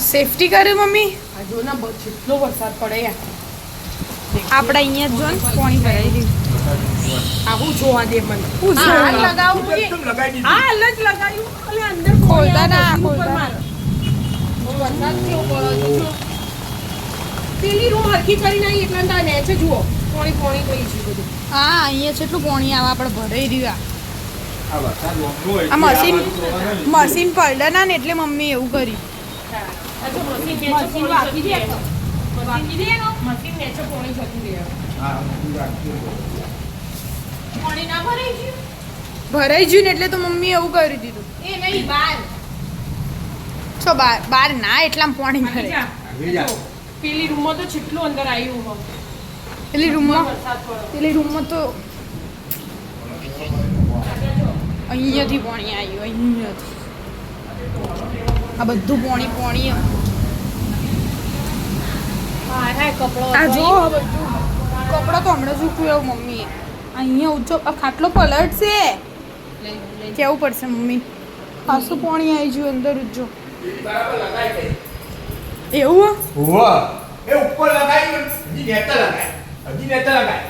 Safety કરે mummy. આ જો ના જેટલો વરસાદ પડે યાર. આપણે અહીંયા જો ને પાણી ભરાઈ ગયું. આવું જોવા દે મને. હાલ લગાવું એકદમ લગાઈ દીધી. હા હાલ જ લગાવ્યું. અલે અંદર ખોલતા ના, ઉપર ખોલતા. માર. બહુ વરસાદ કેવો પડે છે જો. પેલી રૂમ હરખી કરી નાખી એટલે અંદર નેચે જુઓ. પાણી થઈ છે બધું. હા અહીંયા કેટલું પાણી આવે આપણે ભરાઈ રહ્યું. આ વરસાદ ઓછો હોય આ છે, મશીન આ બાજુ તો હવે મશીન પડે ના ને એટલે મમ્મી એવું કરી. હા આ જો મશીન વાગી દે તો. વાગી દે નો મશીન નેચે પાણી જતું રહે. હા, હું રાખજો. પાણી ના ભરાઈ ગયું. ભરાઈ ગયું ને એટલે તો મમ્મી એવું કરી દીધું. એ નહીં બહાર. છો બાર ના એટલામાં પાણી આવી ભરે. જા. આવી જા. જો, પેલી રૂમમાં તો કેટલું અંદર આવ્યું હોય. પેલી રૂમમાં વરસાદ પડે. પેલી રૂમમાં તો અહીંયાથી પાણી આવ્યું અહીંયાથી. આ બધું પાણી હા હા કપડો આ જો આ બધું કપડાં તો હમણાં સૂકવ્યું એવું મમ્મીએ. અહીંયા ઊંચો આ ખાટલો પલટશે. કેવું પડશે મમ્મી. ખાસું પાણી આવી ગયું અંદર ઉજો. એવું હોવા. એ ઉપર લગાઈ હજી નેતા લગાય. હજી નેતા લગાય.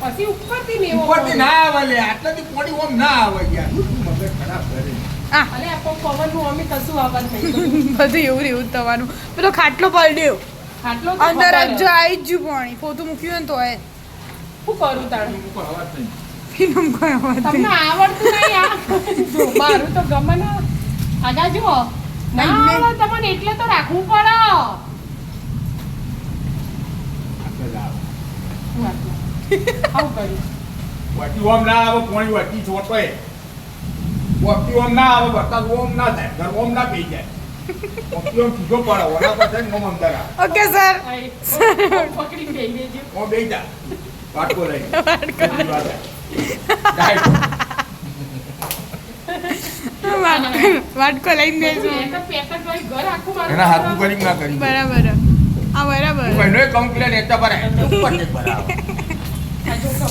પછી ઉપરથી ને એવો ઉપરથી ના આવે લે. આટલાથી પોણી ઓમ ના આવે યાર. શું મગજ ખરાબ કરે. આ અલે આ પવનનું અમે કશું આવવાનું નહીં. બધું એવું એવું થવાનું. પેલો ખાટલો પલટ્યો આટલો તો અંદર ખબર જ આવી જ ગયું પાણી. પોતું મૂક્યું ને તો એ શું કરું તાણ ઉપર અવાજ નહીં. ફિલ્મ કોઈ અવાજ તમને નહીં. આવડતું નહીં આ જો મારું તો ગમે ના આગા જુઓ ના નહીં. આવડે તમને એટલે તો રાખવું પડે આપણે જ આવે. શું આટલું? આવું કર્યું વાટી ઓમ ના આવે પોણી વાટી છોટોય. વાટી ઓમ ના આવે વરસાદ ઓમ ના થાય. ઘર ઓમ ના પી જાય. વાટી ઓમ સીધો પડે. ઓલા પાસે ઓમ અંદર આવે. Okay sir. આ એક પકડી બેહી દેજો ઓમ બેસી જા. વાટકો લઈ. વાટકો. બીજી વાત છે. ડાયરેક્ટ. વાટકો લઈને બેસો. પેકેટ વાળી ઘર આખું મારું એના હાથું કરી ના કરી. બરાબર આ બરાબર. ભાઈનો કમ્પ્લેન એતા પર ઉપર ને બરાબર. આ જો તો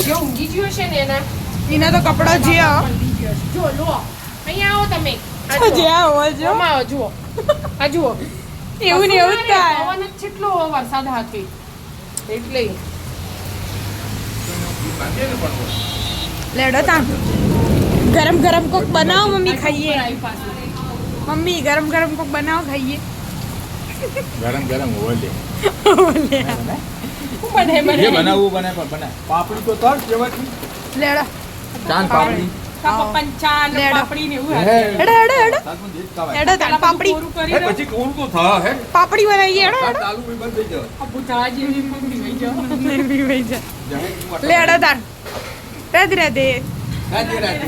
જો ઊંઘી ગયો છે ને એના એના તો કપડા જ્યાં પલળી ગયો છે. જો લો અહીંયા આવો તમે આ જુઓ. જ્યાં હોય જો આમાં આવો જુઓ આ જુઓ એવું ને એવું જ થાય. પવન જ કેટલો વરસાદ હાથે એટલે લેડો તા ગરમ ગરમ કોક બનાવો મમ્મી ખાઈએ. આવી પાછું. મમ્મી ગરમ ગરમ કોક બનાવો ખાઈએ. ગરમ ગરમ હોય લે. શું બને જે બને બનાવવું બને પણ બને. પાપડી તો તર કેવાથી. લેડો ચાંદ પાપડી. પંચાન લેડો. પાપડી ને એવું હે. હાથે. હેડો હેડો હેડો તારું જે ખાવાય. હેડો તાર પાપડી કોરું કરી હે દો. પછી કોણ તો થા હે. પાપડી બનાવીએ હેડો તાર ચાલુ બી બંધ થઈ જાય. આ ભૂતળા જેવી પકડી ગઈ જો. હેડો. જાણે તું લેડો તાર રાધે રાધે. રાધે રાધે.